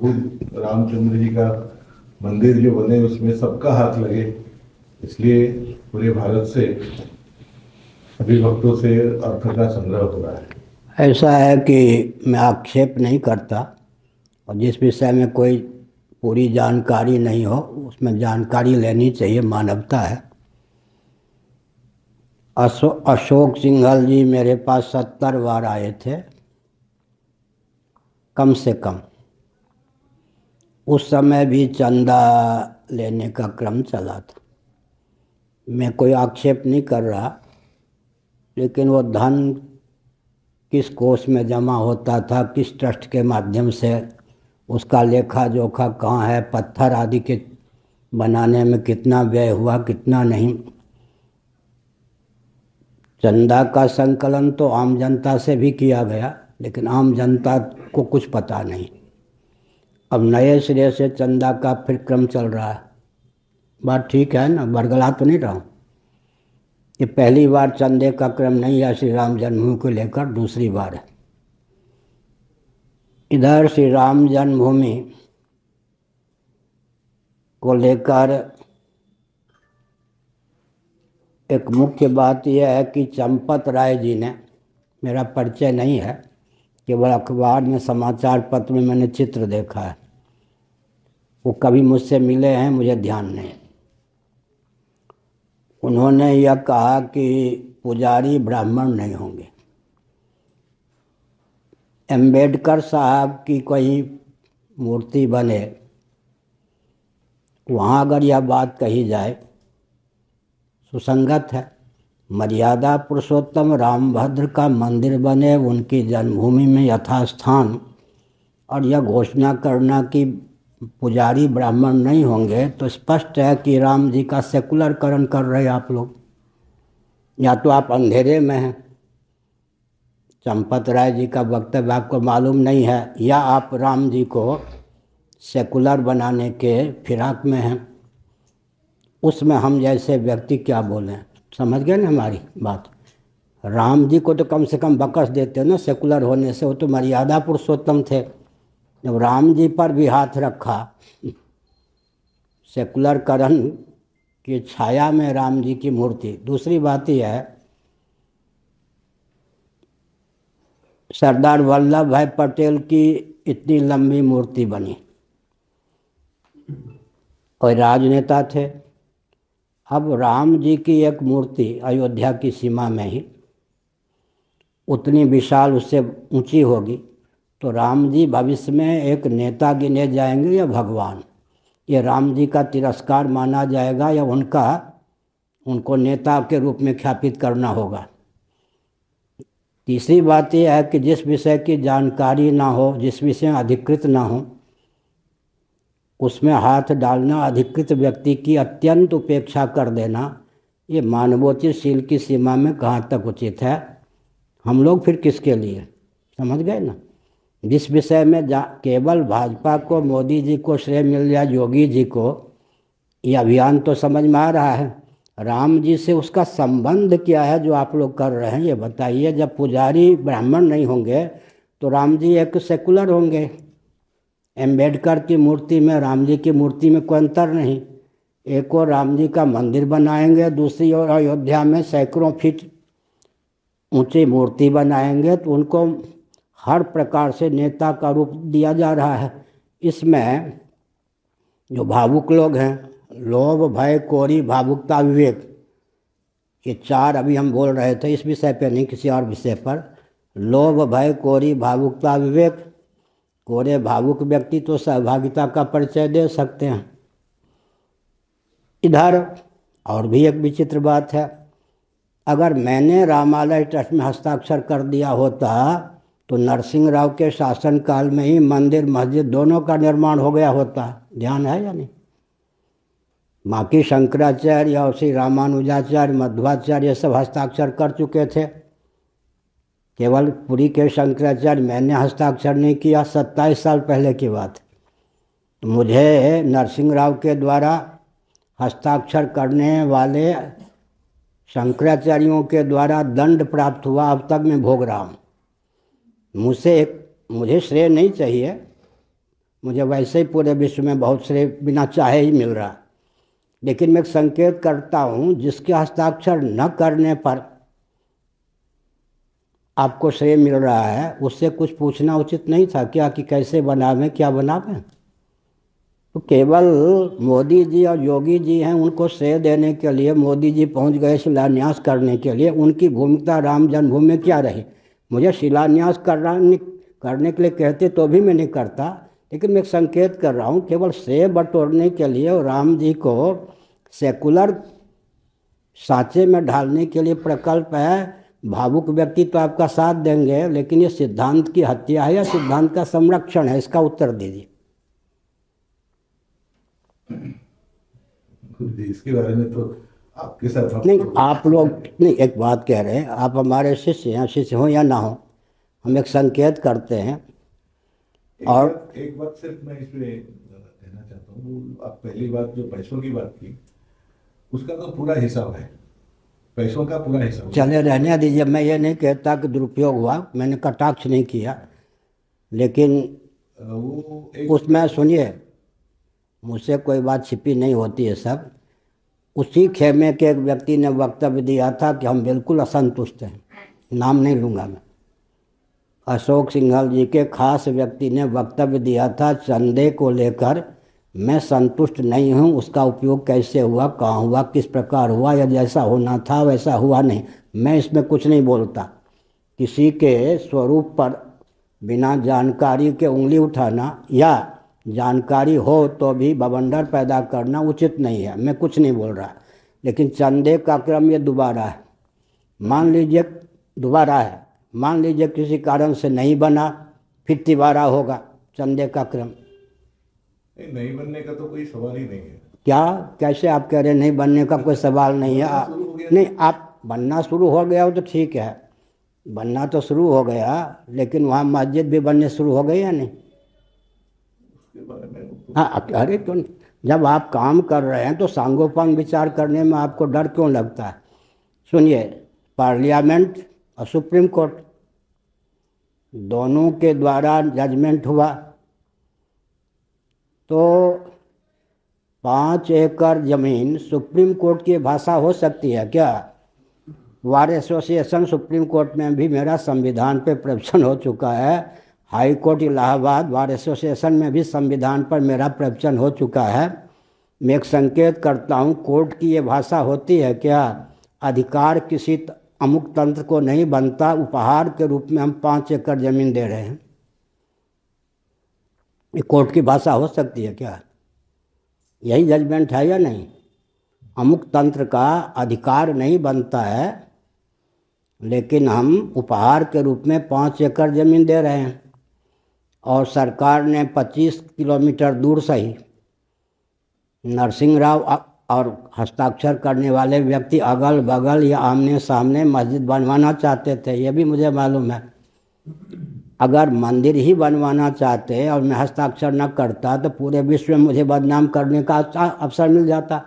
अद्भुत रामचंद्र जी का मंदिर जो बने उसमें सबका हाथ लगे, इसलिए पूरे भारत से अभिभक्तों से अर्थ का संग्रह हो रहा है। ऐसा है कि मैं आक्षेप नहीं करता, और जिस विषय में कोई पूरी जानकारी नहीं हो उसमें जानकारी लेनी चाहिए, मानवता है। अशोक सिंघल जी मेरे पास 70 बार आए थे कम से कम। उस समय भी चंदा लेने का क्रम चला था। मैं कोई आक्षेप नहीं कर रहा, लेकिन वो धन किस कोष में जमा होता था, किस ट्रस्ट के माध्यम से, उसका लेखा जोखा कहाँ है, पत्थर आदि के बनाने में कितना व्यय हुआ कितना नहीं। चंदा का संकलन तो आम जनता से भी किया गया, लेकिन आम जनता को कुछ पता नहीं। अब नए सिरे से चंदा का फिर क्रम चल रहा है। बात ठीक है ना, बरगला तो नहीं रहा हूँ। ये पहली बार चंदे का क्रम नहीं है श्री राम जन्मभूमि को लेकर, दूसरी बार है। इधर श्री राम जन्मभूमि को लेकर एक मुख्य बात यह है कि चंपत राय जी ने, मेरा परिचय नहीं है, केवल अखबार में समाचार पत्र में मैंने चित्र देखा है, वो कभी मुझसे मिले हैं मुझे ध्यान नहीं। उन्होंने यह कहा कि पुजारी ब्राह्मण नहीं होंगे। अम्बेडकर साहब की कोई मूर्ति बने, वहाँ अगर यह बात कही जाए सुसंगत है। मर्यादा पुरुषोत्तम रामभद्र का मंदिर बने उनकी जन्मभूमि में यथास्थान, और यह घोषणा करना कि पुजारी ब्राह्मण नहीं होंगे, तो स्पष्ट है कि राम जी का सेकुलरकरण कर रहे आप लोग। या तो आप अंधेरे में हैं, चंपत राय जी का वक्तव्य आपको मालूम नहीं है, या आप राम जी को सेकुलर बनाने के फिराक में हैं। उसमें हम जैसे व्यक्ति क्या बोलें, समझ गए ना हमारी बात। राम जी को तो कम से कम बकस देते ना सेकुलर होने से, वो तो मर्यादा पुरुषोत्तम थे। जब राम जी पर भी हाथ रखा, सेकुलरकरण की छाया में राम जी की मूर्ति। दूसरी बात यह है, सरदार वल्लभ भाई पटेल की इतनी लंबी मूर्ति बनी, और राजनेता थे। अब राम जी की एक मूर्ति अयोध्या की सीमा में ही उतनी विशाल, उससे ऊंची होगी, तो राम जी भविष्य में एक नेता गिने जाएंगे या भगवान? ये राम जी का तिरस्कार माना जाएगा या उनको नेता के रूप में ख्यापित करना होगा? तीसरी बात यह है कि जिस विषय की जानकारी ना हो, जिस विषय अधिकृत ना हो, उसमें हाथ डालना, अधिकृत व्यक्ति की अत्यंत उपेक्षा कर देना, ये मानवोचित शील की सीमा में कहाँ तक उचित है? हम लोग फिर किसके लिए? समझ गए ना। जिस विषय में केवल भाजपा को, मोदी जी को श्रेय मिल जाए, योगी जी को, ये अभियान तो समझ में आ रहा है। राम जी से उसका संबंध क्या है जो आप लोग कर रहे हैं, ये बताइए। जब पुजारी ब्राह्मण नहीं होंगे तो राम जी एक सेकुलर होंगे। अम्बेडकर की मूर्ति में राम जी की मूर्ति में कोई अंतर नहीं। एक और राम जी का मंदिर बनाएंगे, दूसरी ओर अयोध्या में सैकड़ों फीट ऊंची मूर्ति बनाएंगे, तो उनको हर प्रकार से नेता का रूप दिया जा रहा है। इसमें जो भावुक लोग हैं, लोभ भय कोरी भावुकता विवेक, ये चार अभी हम बोल रहे थे, इस विषय पे नहीं, किसी और विषय पर। लोभ भय कोरी भावुकता विवेक, कोरे भावुक व्यक्ति तो सहभागिता का परिचय दे सकते हैं। इधर और भी एक विचित्र बात है, अगर मैंने रामालय ट्रस्ट में हस्ताक्षर कर दिया होता तो नरसिंह राव के शासनकाल में ही मंदिर मस्जिद दोनों का निर्माण हो गया होता। ध्यान है या नहीं? बाकी शंकराचार्य और श्री रामानुजाचार्य, मध्वाचार्य, ये सब हस्ताक्षर कर चुके थे। केवल पुरी के शंकराचार्य मैंने हस्ताक्षर नहीं किया, 27 साल पहले की बात। मुझे नरसिंह राव के द्वारा हस्ताक्षर करने वाले शंकराचार्यों के द्वारा दंड प्राप्त हुआ, अब तक मैं भोग रहा हूँ। मुझे श्रेय नहीं चाहिए, मुझे वैसे ही पूरे विश्व में बहुत से बिना चाहे ही मिल रहा है। लेकिन मैं एक संकेत करता हूँ, जिसके हस्ताक्षर न करने पर आपको श्रेय मिल रहा है, उससे कुछ पूछना उचित नहीं था क्या कि कैसे बनावें, क्या बनावें? तो केवल मोदी जी और योगी जी हैं, उनको श्रेय देने के लिए मोदी जी पहुंच गए शिलान्यास करने के लिए। उनकी भूमिका राम जन्मभूमि में क्या रही? मुझे शिलान्यास करने के लिए कहते तो भी मैं नहीं करता, लेकिन मैं एक संकेत कर रहा हूँ, केवल श्रेय बटोरने के लिए और राम जी को सेकुलर सांचे में ढालने के लिए प्रकल्प है। भावुक व्यक्ति तो आपका साथ देंगे, लेकिन ये सिद्धांत की हत्या है या सिद्धांत का संरक्षण है? इसका उत्तर दीजिए। जी, इसके बारे में तो आपके साथ नहीं, आप लोग नहीं, एक बात कह रहे हैं, आप हमारे शिष्य हैं, शिष्य हो या ना हो, हम एक संकेत करते हैं। और एक बात सिर्फ मैं इसमें कहना चाहता हूँ, आप पहली बात जो पैसों की बात की, उसका तो पूरा हिसाब है, पैसों का पूरा हिसाब है। चले रहने दीजिए, मैं ये नहीं कहता कि दुरुपयोग हुआ, मैंने कटाक्ष नहीं किया, लेकिन वो एक उसमें सुनिए, मुझसे कोई बात छिपी नहीं होती है सब। उसी खेमे के एक व्यक्ति ने वक्तव्य दिया था कि हम बिल्कुल असंतुष्ट हैं, नाम नहीं लूँगा मैं। अशोक सिंघल जी के खास व्यक्ति ने वक्तव्य दिया था, चंदे को लेकर मैं संतुष्ट नहीं हूँ, उसका उपयोग कैसे हुआ, कहाँ हुआ, किस प्रकार हुआ, या जैसा होना था वैसा हुआ नहीं। मैं इसमें कुछ नहीं बोलता। किसी के स्वरूप पर बिना जानकारी के उंगली उठाना या जानकारी हो तो भी बवंडर पैदा करना उचित नहीं है। मैं कुछ नहीं बोल रहा, लेकिन चंदे का क्रम ये दोबारा है। मान लीजिए दोबारा है, मान लीजिए किसी कारण से नहीं बना, फिर तिबारा होगा चंदे का क्रम। नहीं बनने का तो कोई सवाल ही नहीं है। क्या, कैसे आप कह रहे हैं नहीं बनने का कोई सवाल नहीं है? नहीं, आप बनना शुरू हो गया हो तो ठीक है, बनना तो शुरू हो गया, लेकिन वहाँ मस्जिद भी बनने शुरू हो गई या नहीं? हाँ, अरे तो जब आप काम कर रहे हैं तो सांगोपांग विचार करने में आपको डर क्यों लगता है? सुनिए, पार्लियामेंट और सुप्रीम कोर्ट दोनों के द्वारा जजमेंट हुआ, तो 5 एकड़ जमीन सुप्रीम कोर्ट की भाषा हो सकती है क्या? बार एसोसिएशन सुप्रीम कोर्ट में भी मेरा संविधान पे प्रवचन हो चुका है, high court Allahabad bar association में भी संविधान पर मेरा प्रवचन हो चुका है। मैं एक संकेत करता हूँ, कोर्ट की ये भाषा होती है क्या? अधिकार किसी अमुक तंत्र को नहीं बनता, उपहार के रूप में हम 5 एकड़ जमीन दे रहे हैं, ये कोर्ट की भाषा हो सकती है क्या? यही जजमेंट है या नहीं? अमुक तंत्र का अधिकार नहीं बनता है, लेकिन हम उपहार के रूप में 5 एकड़ जमीन दे रहे हैं, और सरकार ने 25 किलोमीटर दूर से ही नरसिंह राव और हस्ताक्षर करने वाले व्यक्ति अगल बगल या आमने सामने मस्जिद बनवाना चाहते थे, ये भी मुझे मालूम है। अगर मंदिर ही बनवाना चाहते और मैं हस्ताक्षर न करता तो पूरे विश्व में मुझे बदनाम करने का अवसर मिल जाता।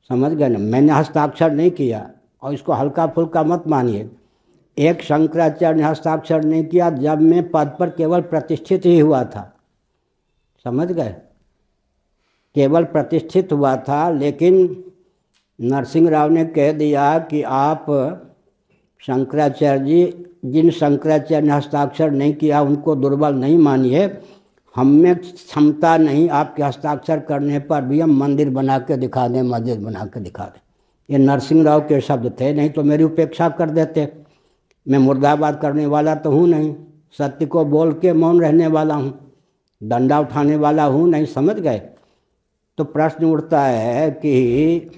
समझ गए ना? मैंने हस्ताक्षर नहीं किया, और इसको हल्का फुल्का मत मानिए। एक शंकराचार्य ने हस्ताक्षर नहीं किया जब मैं पद पर केवल प्रतिष्ठित ही हुआ था। समझ गए? केवल प्रतिष्ठित हुआ था, लेकिन नरसिंह राव ने कह दिया कि आप शंकराचार्य जी, जिन शंकराचार्य ने हस्ताक्षर नहीं किया उनको दुर्बल नहीं मानिए, हम में क्षमता नहीं आपके हस्ताक्षर करने पर भी हम मंदिर बना के दिखा दें, मस्जिद बना के दिखा दें। ये नरसिंह राव के शब्द थे, नहीं तो मेरी उपेक्षा कर देते। मैं मुर्दाबाद करने वाला तो हूँ नहीं, सत्य को बोल के मौन रहने वाला हूँ, डंडा उठाने वाला हूँ नहीं। समझ गए? तो प्रश्न उठता है कि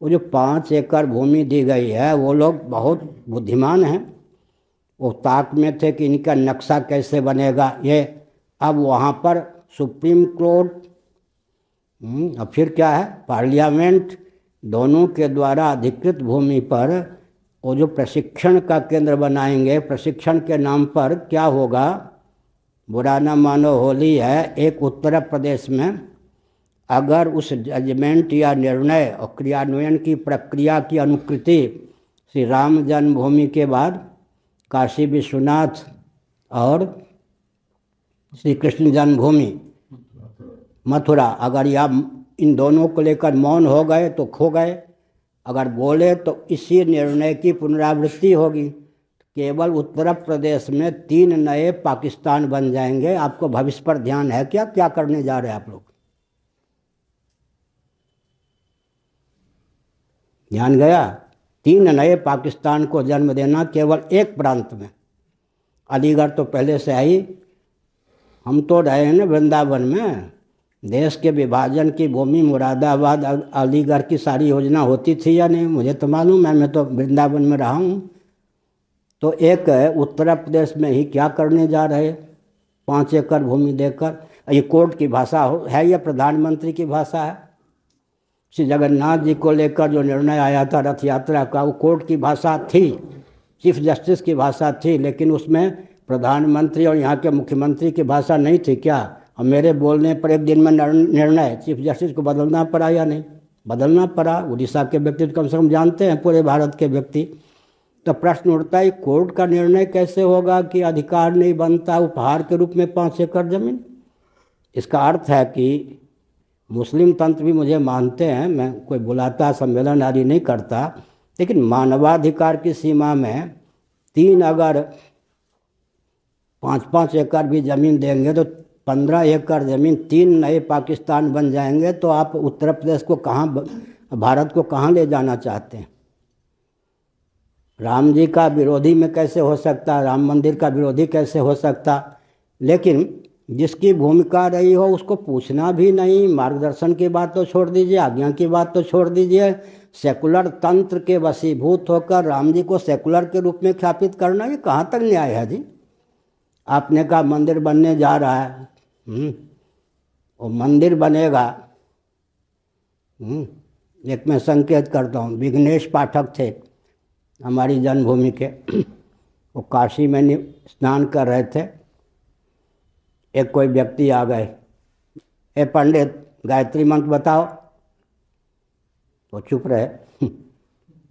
वो जो 5 एकड़ भूमि दी गई है, वो लोग बहुत बुद्धिमान हैं, वो ताक में थे कि इनका नक्शा कैसे बनेगा ये। अब वहाँ पर सुप्रीम कोर्ट और फिर क्या है, पार्लियामेंट, दोनों के द्वारा अधिकृत भूमि पर वो जो प्रशिक्षण का केंद्र बनाएंगे, प्रशिक्षण के नाम पर क्या होगा, बुरा न मानो होली है। एक उत्तर प्रदेश में अगर उस जजमेंट या निर्णय और क्रियान्वयन की प्रक्रिया की अनुकृति श्री राम जन्मभूमि के बाद काशी विश्वनाथ और श्री कृष्ण जन्मभूमि, मथुरा, अगर यह इन दोनों को लेकर मौन हो गए तो खो गए, अगर बोले तो इसी निर्णय की पुनरावृत्ति होगी। केवल उत्तर प्रदेश में 3 नए पाकिस्तान बन जाएंगे। आपको भविष्य पर ध्यान है क्या? क्या करने जा रहे हैं आप लोग? ध्यान गया? 3 नए पाकिस्तान को जन्म देना केवल एक प्रांत में। अलीगढ़ तो पहले से आई, हम तो रहे हैं ना वृंदावन में। देश के विभाजन की भूमि मुरादाबाद, अलीगढ़ की सारी योजना होती थी या नहीं मुझे तो मालूम है, मैं तो वृंदावन में रहा हूँ। तो एक उत्तर प्रदेश में ही क्या करने जा रहे 5 एकड़ भूमि देकर? ये कोर्ट की भाषा है या प्रधानमंत्री की भाषा है? श्री जगन्नाथ जी को लेकर जो निर्णय आया था रथ यात्रा का, वो कोर्ट की भाषा थी, चीफ जस्टिस की भाषा थी, लेकिन उसमें प्रधानमंत्री और यहाँ के मुख्यमंत्री की भाषा नहीं थी क्या? और मेरे बोलने पर एक दिन में निर्णय चीफ जस्टिस को बदलना पड़ा या नहीं? बदलना पड़ा। उड़ीसा के व्यक्ति तो कम से कम जानते हैं, पूरे भारत के व्यक्ति। तो प्रश्न उठता है कोर्ट का निर्णय कैसे होगा कि अधिकार नहीं बनता उपहार के रूप में 5 एकड़ जमीन? इसका अर्थ है कि मुस्लिम तंत्र भी मुझे मानते हैं, मैं कोई बुलाता सम्मेलन आदि नहीं करता, लेकिन मानवाधिकार की सीमा में 3 अगर 5-5 एकड़ भी ज़मीन देंगे तो 15 एकड़ ज़मीन 3 नए पाकिस्तान बन जाएंगे। तो आप उत्तर प्रदेश को कहाँ, भारत को कहाँ ले जाना चाहते हैं? राम जी का विरोधी में कैसे हो सकता, राम मंदिर का विरोधी कैसे हो सकता? लेकिन जिसकी भूमिका रही हो उसको पूछना भी नहीं। मार्गदर्शन की बात तो छोड़ दीजिए, आज्ञा की बात तो छोड़ दीजिए, सेकुलर तंत्र के वशीभूत होकर राम जी को सेकुलर के रूप में ख्यापित करना, ये कहाँ तक न्याय है जी? आपने कहा मंदिर बनने जा रहा है, वो मंदिर बनेगा। एक मैं संकेत करता हूँ, विघ्नेश पाठक थे हमारी जन्मभूमि के, वो काशी में स्नान कर रहे थे। एक कोई व्यक्ति आ गए, ए पंडित गायत्री मंत्र बताओ। वो चुप रहे।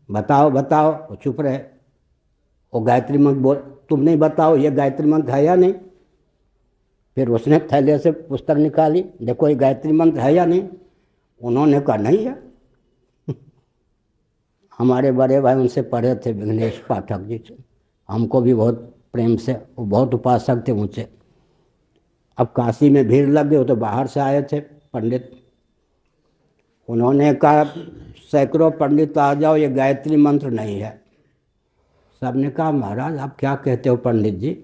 बताओ बताओ, वो चुप रहे। वो गायत्री मंत्र बोल, तुम नहीं बताओ ये गायत्री मंत्र है या नहीं? फिर उसने थैले से पुस्तक निकाली, देखो ये गायत्री मंत्र है या नहीं? उन्होंने कहा नहीं है। हमारे बड़े भाई उनसे पढ़े थे, विघ्नेश पाठक जी से, हमको भी बहुत प्रेम से, वो बहुत उपासक थे ऊँचे। अब काशी में भीड़ लग गई, वो तो बाहर से आए थे पंडित। उन्होंने कहा सैकड़ों पंडित आ जाओ, ये गायत्री मंत्र नहीं है। सबने कहा महाराज आप क्या कहते हो पंडित जी?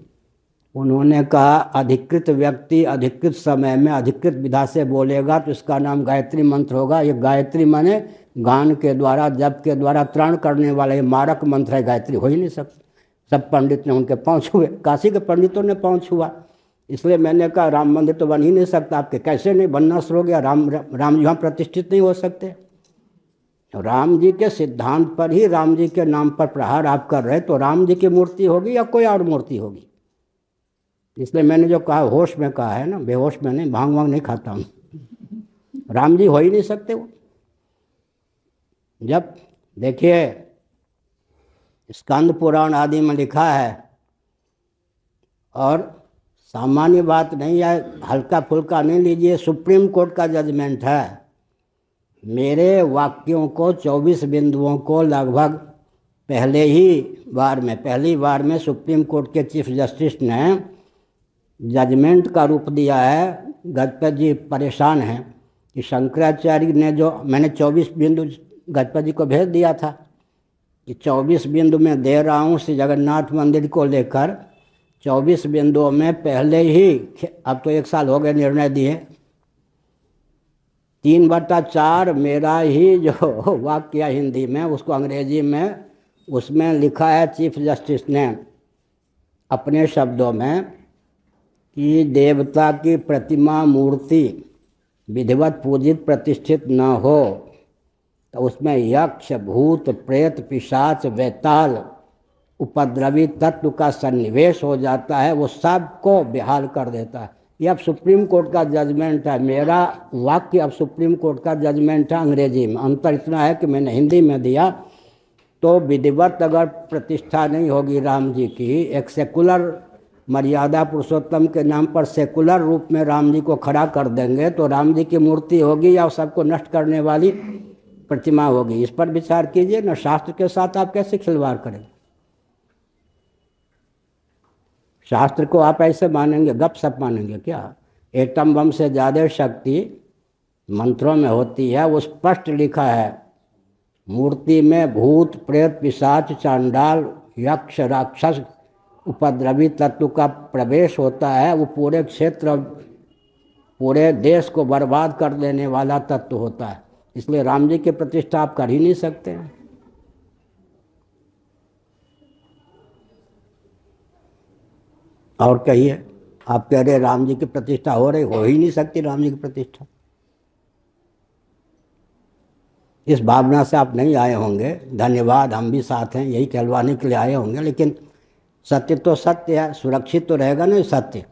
उन्होंने कहा अधिकृत व्यक्ति अधिकृत समय में अधिकृत विधा से बोलेगा तो इसका नाम गायत्री मंत्र होगा। ये गायत्री माने गान के द्वारा, जप के द्वारा त्राण करने वाला ये मारक मंत्र है, गायत्री हो ही नहीं सकता। सब पंडित ने उनके पाँव छुए, काशी के पंडितों ने पाँव छुआ। इसलिए मैंने कहा राम मंदिर तो बन ही नहीं सकता। आपके कैसे नहीं बनना शुरू हो गया? राम जी वहाँ प्रतिष्ठित नहीं हो सकते। राम जी के सिद्धांत पर ही राम जी के नाम पर प्रहार आप कर रहे, तो राम जी की मूर्ति होगी या कोई और मूर्ति होगी? इसलिए मैंने जो कहा होश में कहा है ना, बेहोश में नहीं, भांग वांग नहीं खाता हूँ। राम जी हो ही नहीं सकते वो। जब देखिए स्कंद पुराण आदि में लिखा है, और सामान्य बात नहीं है, हल्का फुल्का नहीं लीजिए, सुप्रीम कोर्ट का जजमेंट है। मेरे वाक्यों को 24 बिंदुओं को लगभग पहली बार में सुप्रीम कोर्ट के चीफ जस्टिस ने जजमेंट का रूप दिया है। गजपत जी परेशान हैं कि शंकराचार्य ने जो, मैंने 24 बिंदु गजपत जी को भेज दिया था कि 24 बिंदु में दे रहा हूँ श्री जगन्नाथ मंदिर को लेकर। 24 बिंदुओं में पहले ही, अब तो 1 साल हो गए निर्णय दिए, 3/4 मेरा ही जो वाक्य हिंदी में, उसको अंग्रेजी में उसमें लिखा है चीफ जस्टिस ने अपने शब्दों में कि देवता की प्रतिमा मूर्ति विधिवत पूजित प्रतिष्ठित न हो तो उसमें यक्ष भूत प्रेत पिशाच वेताल उपद्रवी तत्व का सन्निवेश हो जाता है, वो सबको बेहाल कर देता है। ये अब सुप्रीम कोर्ट का जजमेंट है, मेरा वाक्य अब सुप्रीम कोर्ट का जजमेंट है अंग्रेजी में। अंतर इतना है कि मैंने हिंदी में दिया, तो विधिवत अगर प्रतिष्ठा नहीं होगी राम जी की, एक सेकुलर मर्यादा पुरुषोत्तम के नाम पर सेकुलर रूप में राम जी को खड़ा कर देंगे तो राम जी की मूर्ति होगी या सबको नष्ट करने वाली प्रतिमा होगी? इस पर विचार कीजिए ना। शास्त्र के साथ आप कैसे खिलवाड़ करेंगे? शास्त्र को आप ऐसे मानेंगे, गप सप मानेंगे क्या? एटम बम से ज़्यादा शक्ति मंत्रों में होती है। वो स्पष्ट लिखा है, मूर्ति में भूत प्रेत पिशाच चांडाल यक्ष राक्षस उपद्रवी तत्व का प्रवेश होता है। वो पूरे क्षेत्र पूरे देश को बर्बाद कर देने वाला तत्व होता है। इसलिए राम जी की प्रतिष्ठा आप कर ही नहीं सकते हैं। और कहिए, आप कह रहे राम जी की प्रतिष्ठा हो रही, हो ही नहीं सकती राम जी की प्रतिष्ठा। इस भावना से आप नहीं आए होंगे, धन्यवाद, हम भी साथ हैं, यही कहलवाने के लिए आए होंगे। लेकिन सत्य तो सत्य है, सुरक्षित तो रहेगा ना सत्य।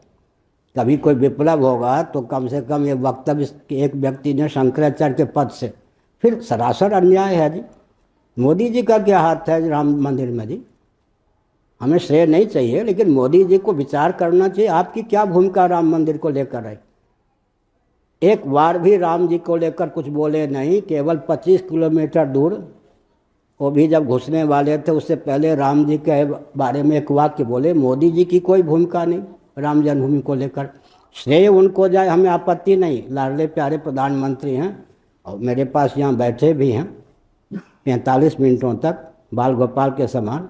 कभी कोई विप्लव होगा तो कम से कम ये वक्तव्य एक व्यक्ति ने शंकराचार्य के पद से, फिर सरासर अन्याय है जी। मोदी जी का क्या हाथ है राम मंदिर में जी? हमें श्रेय नहीं चाहिए, लेकिन मोदी जी को विचार करना चाहिए, आपकी क्या भूमिका राम मंदिर को लेकर है। एक बार भी राम जी को लेकर कुछ बोले नहीं। केवल 25 किलोमीटर दूर, वो भी जब घुसने वाले थे उससे पहले राम जी के बारे में एक वाक्य बोले। मोदी जी की कोई भूमिका नहीं राम जन्मभूमि को लेकर। श्रेय उनको जाए, हमें आपत्ति नहीं, लाडले प्यारे प्रधानमंत्री हैं और मेरे पास यहाँ बैठे भी हैं 45 मिनटों तक बाल गोपाल के समान,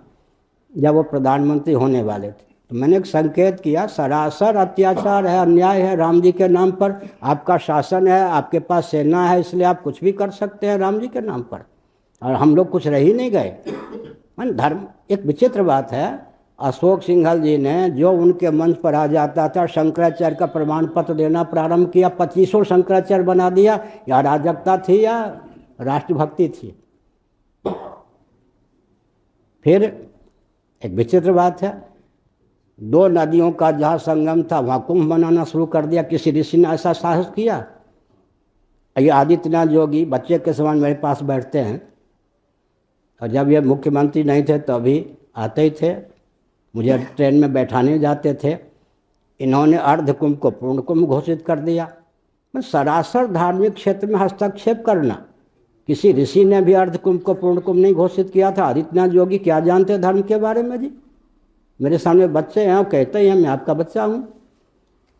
जब वो प्रधानमंत्री होने वाले थे। तो मैंने एक संकेत किया, सरासर अत्याचार है, अन्याय है राम जी के नाम पर। आपका शासन है, आपके पास सेना है, इसलिए आप कुछ भी कर सकते हैं राम जी के नाम पर, और हम लोग कुछ रह ही नहीं गए। मन धर्म, एक विचित्र बात है, अशोक सिंघल जी ने जो उनके मंच पर आ जाता था शंकराचार्य का प्रमाण पत्र देना प्रारंभ किया। 25 शंकराचार्य बना दिया। या अराजकता थी या राष्ट्रभक्ति थी? फिर एक विचित्र बात है, 2 नदियों का जहाँ संगम था वहाँ कुंभ बनाना शुरू कर दिया। किसी ऋषि ने ऐसा साहस किया? ये आदित्यनाथ योगी बच्चे के समान मेरे पास बैठते हैं, और जब ये मुख्यमंत्री नहीं थे तो अभी आते ही थे, मुझे ट्रेन में बैठाने जाते थे। इन्होंने अर्ध कुंभ को पूर्ण कुंभ घोषित कर दिया। सरासर धार्मिक क्षेत्र में हस्तक्षेप करना। किसी ऋषि ने भी अर्ध कुंभ को पूर्ण कुंभ नहीं घोषित किया था। आदित्यनाथ योगी क्या जानते धर्म के बारे में जी? मेरे सामने बच्चे हैं, कहते हैं मैं आपका बच्चा हूँ।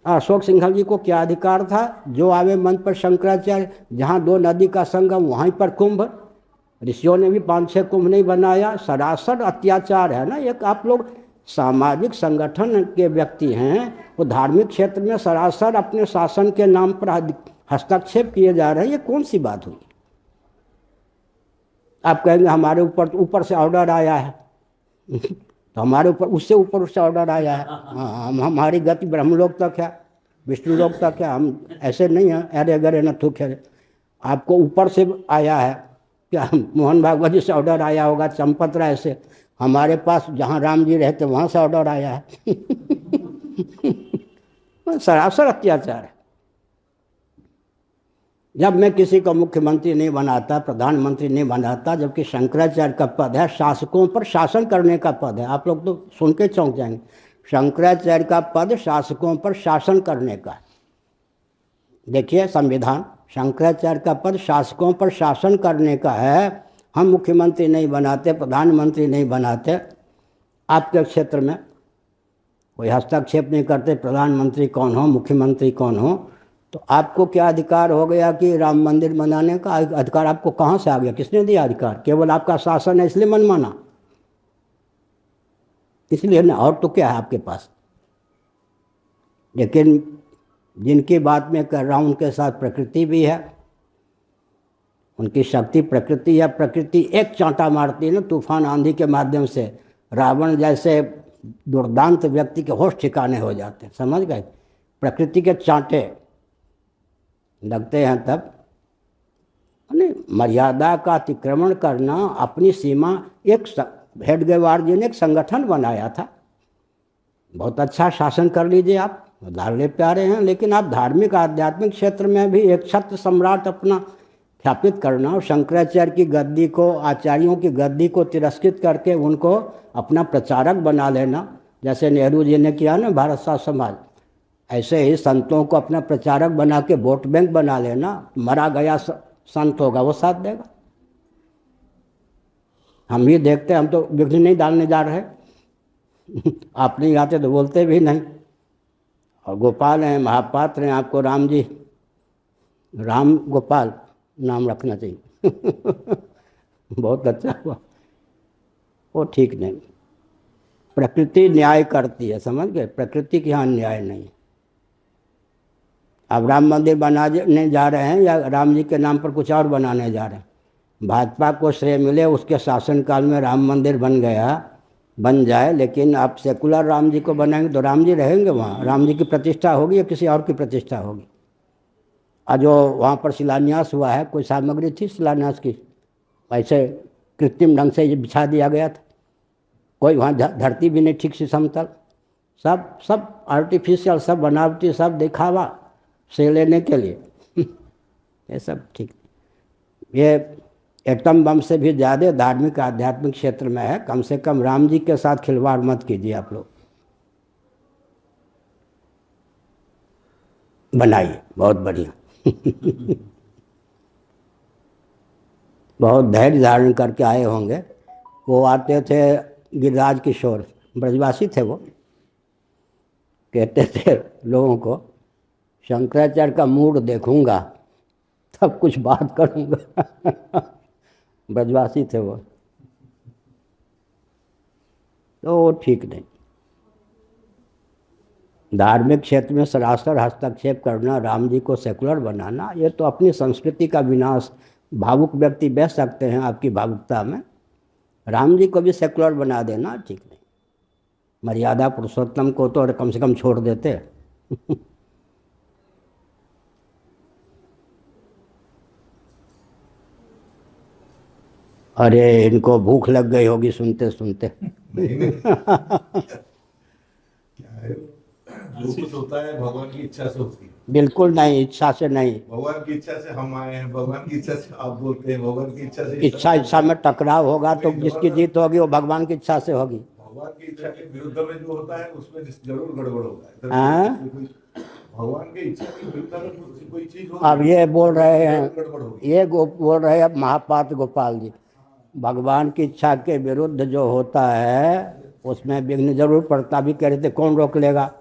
अशोक सिंघल जी को क्या अधिकार था? जो आवे मंच पर शंकराचार्य, जहाँ 2 नदी का संगम वहीं पर कुंभ। ऋषियों ने भी 5-6 कुंभ नहीं बनाया। सरासर अत्याचार है ना। एक आप लोग सामाजिक संगठन के व्यक्ति हैं, वो धार्मिक क्षेत्र में सरासर अपने शासन के नाम पर हस्तक्षेप किए जा रहे हैं। ये कौन सी बात हुई? आप कहेंगे हमारे ऊपर से ऑर्डर आया है तो हमारे ऊपर उससे ऑर्डर आया है। हाँ, हमारी गति ब्रह्मलोक तक है, विष्णु लोक तक है। हम ऐसे नहीं हैं अरे गरे न थूक है। आपको ऊपर से आया है क्या? मोहन भागवत जी से ऑर्डर आया होगा, चंपत राय से। हमारे पास जहाँ राम जी रहते वहाँ से ऑर्डर आया है सरासर अत्याचार है। जब मैं किसी को मुख्यमंत्री नहीं बनाता, प्रधानमंत्री नहीं बनाता, जबकि शंकराचार्य का पद है, शासकों पर शासन करने का पद है। आप लोग तो सुन के चौंक जाएंगे। शंकराचार्य का पद शासकों पर शासन करने का। देखिए संविधान, शंकराचार्य का पद शासकों पर शासन करने का है। हम मुख्यमंत्री नहीं बनाते, प्रधानमंत्री नहीं बनाते, आपके क्षेत्र में कोई हस्तक्षेप नहीं करते। प्रधानमंत्री कौन हो, मुख्यमंत्री कौन हो, तो आपको क्या अधिकार हो गया कि राम मंदिर बनाने का? अधिकार आपको कहाँ से आ गया? किसने दिया अधिकार? केवल आपका शासन है इसलिए मन माना, इसलिए ना, और तो क्या है आपके पास? लेकिन जिनकी बात मैं कर रहा हूँ उनके साथ प्रकृति भी है, उनकी शक्ति प्रकृति है। प्रकृति एक चांटा मारती है ना तूफान आंधी के माध्यम से, रावण जैसे दुर्दांत व्यक्ति के होश ठिकाने हो जाते हैं। समझ गए? प्रकृति के चांटे लगते हैं तब। मर्यादा का अतिक्रमण करना, अपनी सीमा। एक हेडगेवार जी ने एक संगठन बनाया था, बहुत अच्छा शासन कर लीजिए आप, लाडले प्यारे हैं, लेकिन आप धार्मिक आध्यात्मिक क्षेत्र में भी एक छत्र सम्राट अपना स्थापित करना और शंकराचार्य की गद्दी को, आचार्यों की गद्दी को तिरस्कृत करके उनको अपना प्रचारक बना लेना, जैसे नेहरू जी ने किया ना भारत साथ समाज, ऐसे ही संतों को अपना प्रचारक बना के वोट बैंक बना लेना। मरा गया संत होगा वो साथ देगा। हम ही देखते, हम तो विघ्न नहीं डालने जा रहे आप नहीं आते तो बोलते भी नहीं। और गोपाल हैं, महापात्र हैं, आपको राम जी, राम गोपाल नाम रखना चाहिए बहुत अच्छा हुआ। वो ठीक नहीं, प्रकृति न्याय करती है, समझ गए, प्रकृति के यहाँ न्याय नहीं। अब राम मंदिर बनाने जा रहे हैं या राम जी के नाम पर कुछ और बनाने जा रहे हैं? भाजपा को श्रेय मिले, उसके शासनकाल में राम मंदिर बन गया, बन जाए, लेकिन आप सेकुलर राम जी को बनाएंगे तो राम जी रहेंगे वहाँ? राम जी की प्रतिष्ठा होगी या किसी और की प्रतिष्ठा होगी? और जो वहाँ पर शिलान्यास हुआ है, कोई सामग्री थी शिलान्यास की? ऐसे कृत्रिम ढंग से ये बिछा दिया गया था, कोई वहाँ धरती भी नहीं ठीक से समतल, सब सब आर्टिफिशियल, सब बनावटी, सब दिखावा से लेने के लिए ये सब ठीक। ये एटम बम से भी ज़्यादा धार्मिक आध्यात्मिक क्षेत्र में है। कम से कम राम जी के साथ खिलवाड़ मत कीजिए आप लोग। बनाइए, बहुत बढ़िया बहुत धैर्य धारण करके आए होंगे। वो आते थे गिरिराज किशोर, ब्रजवासी थे, वो कहते थे लोगों को, शंकराचार्य का मूड देखूंगा तब कुछ बात करूंगा ब्रजवासी थे वो, तो वो ठीक नहीं। धार्मिक क्षेत्र में सरासर हस्तक्षेप करना, राम जी को सेकुलर बनाना, ये तो अपनी संस्कृति का विनाश। भावुक व्यक्ति बह सकते हैं आपकी भावुकता में, राम जी को भी सेकुलर बना देना ठीक नहीं। मर्यादा पुरुषोत्तम को तो कम से कम छोड़ देते अरे इनको भूख लग गई होगी सुनते सुनते नहीं क्या है, जो कुछ होता है भगवान की इच्छा से होती है। बिल्कुल नहीं, इच्छा से नहीं। भगवान की इच्छा से हम आए हैं, भगवान की इच्छा से आप बोलते हैं, भगवान की इच्छा से इच्छा में टकराव होगा तो जिसकी जीत होगी वो भगवान की इच्छा से होगी। भगवान की इच्छा के विरुद्ध में जो होता है उसमें जरूर गड़बड़ होता है। हाँ? भगवान की इच्छा के विरुद्ध में कोई चीज हो, अब ये बोल रहे हैं, गड़बड़ होगी। ये बोल रहे हैं महापात्र गोपाल जी, भगवान की इच्छा के विरुद्ध जो होता है उसमें विघ्न जरूर पड़ता। भी कह रहे थे कौन रोक लेगा?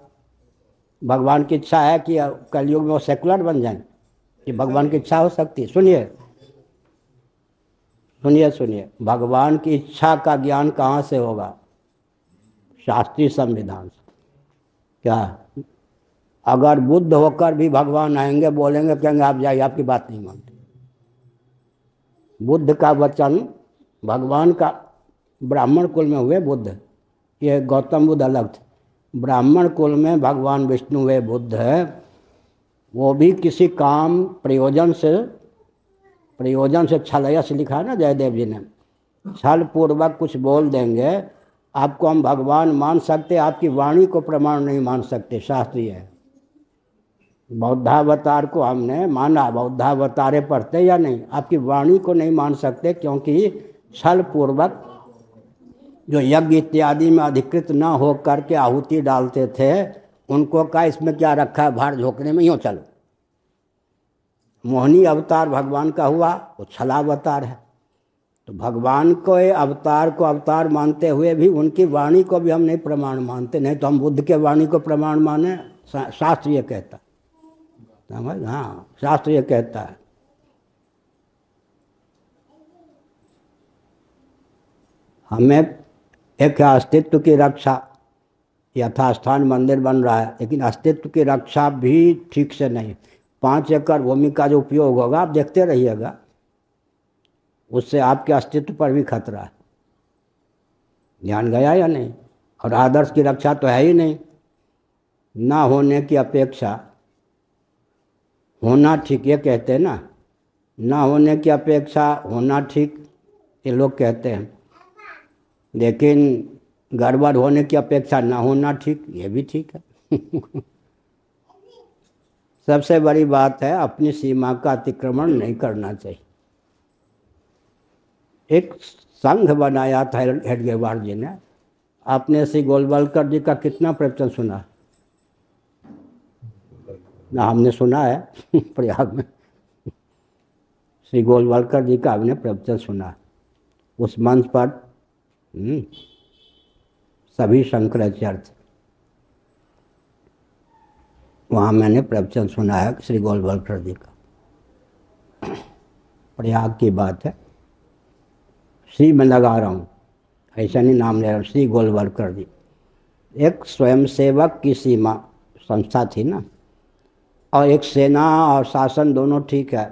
भगवान की इच्छा है कि कलयुग में वो सेकुलर बन जाए, कि भगवान की इच्छा हो सकती है? सुनिए सुनिए सुनिए, भगवान की इच्छा का ज्ञान कहाँ से होगा? शास्त्रीय संविधान से। क्या अगर बुद्ध होकर भी भगवान आएंगे, बोलेंगे, कहेंगे आप जाइए, आपकी बात नहीं मानते। बुद्ध का वचन, भगवान का, ब्राह्मण कुल में हुए बुद्ध, ये गौतम बुद्ध अलग थे। ब्राह्मण कुल में भगवान विष्णु वे बुद्ध है, वो भी किसी काम प्रयोजन से छलयस लिखा है ना जयदेव जी ने, छल पूर्वक कुछ बोल देंगे, आपको हम भगवान मान सकते, आपकी वाणी को प्रमाण नहीं मान सकते, शास्त्रीय है। बौद्धावतार को हमने माना, बौद्धावतारे पढ़ते या नहीं, आपकी वाणी को नहीं मान सकते, क्योंकि छल पूर्वक जो यज्ञ इत्यादि में अधिकृत न हो करके आहुति डालते थे, उनको का इसमें क्या रखा है भार झोंकने में, यूँ चलो। मोहिनी अवतार भगवान का हुआ, वो छलावतार है। तो भगवान को अवतार को अवतार मानते हुए भी उनकी वाणी को भी हम नहीं प्रमाण मानते, नहीं तो हम बुद्ध के वाणी को प्रमाण माने, शास्त्र ये कहता, समझ? हाँ, शास्त्र ये कहता है। हमें एक अस्तित्व की रक्षा, यथास्थान मंदिर बन रहा है, लेकिन अस्तित्व की रक्षा भी ठीक से नहीं। 5 एकड़ भूमि का जो उपयोग होगा आप देखते रहिएगा, उससे आपके अस्तित्व पर भी खतरा है। ध्यान गया या नहीं? और आदर्श की रक्षा तो है ही नहीं। ना होने की अपेक्षा होना ठीक, ये कहते हैं ना, ना होने की अपेक्षा होना ठीक, ये लोग कहते हैं। लेकिन गड़बड़ होने की अपेक्षा ना होना ठीक, ये भी ठीक है सबसे बड़ी बात है अपनी सीमा का अतिक्रमण नहीं करना चाहिए। एक संघ बनाया था हेडगेवार जी ने, आपने श्री गोलवलकर जी का कितना प्रवचन सुना? ना, हमने सुना है प्रयाग में श्री गोलवलकर जी का हमने प्रवचन सुना। उस मंच पर सभी शंकराचार्य थे, वहाँ मैंने प्रवचन सुना है श्री गोलवलकर जी का। प्रयाग की बात है। श्री में लगा रहा हूँ, ऐसा नहीं नाम ले रहा हूँ, श्री गोलवलकर जी। एक स्वयंसेवक की सीमा संस्था थी ना, और एक सेना और शासन दोनों ठीक है।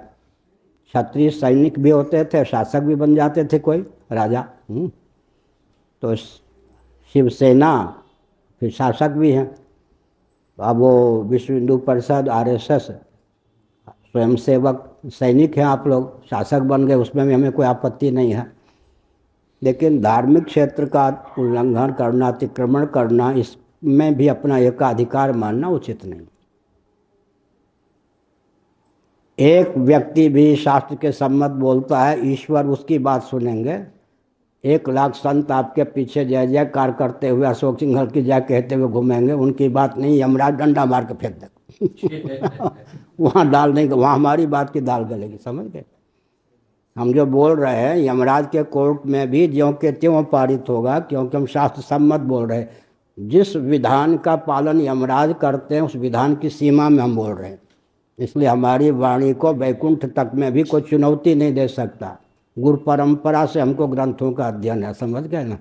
क्षत्रिय सैनिक भी होते थे, शासक भी बन जाते थे कोई राजा। तो शिवसेना फिर शासक भी हैं। अब वो विश्व हिंदू परिषद, आरएसएस, स्वयंसेवक सैनिक हैं आप लोग, शासक बन गए, उसमें भी हमें कोई आपत्ति नहीं है। लेकिन धार्मिक क्षेत्र का उल्लंघन करना, अतिक्रमण करना, इसमें भी अपना एकाधिकार मानना उचित नहीं। एक व्यक्ति भी शास्त्र के सम्मत बोलता है, ईश्वर उसकी बात सुनेंगे। 1,00,000 संत आपके पीछे जय जयकार करते हुए, अशोक सिंघल की जय कहते हुए घूमेंगे, उनकी बात नहीं, यमराज डंडा मार के फेंक देगा वहाँ दाल नहीं, वहाँ हमारी बात की दाल गलेगी, समझ गए? हम जो बोल रहे हैं यमराज के कोर्ट में भी ज्यों के त्यों पारित होगा, क्योंकि हम शास्त्र सम्मत बोल रहे हैं। जिस विधान का पालन यमराज करते हैं उस विधान की सीमा में हम बोल रहे हैं, इसलिए हमारी वाणी को वैकुंठ तक में भी कोई चुनौती नहीं दे सकता। गुरु परंपरा से हमको ग्रंथों का अध्ययन है, समझ गए ना।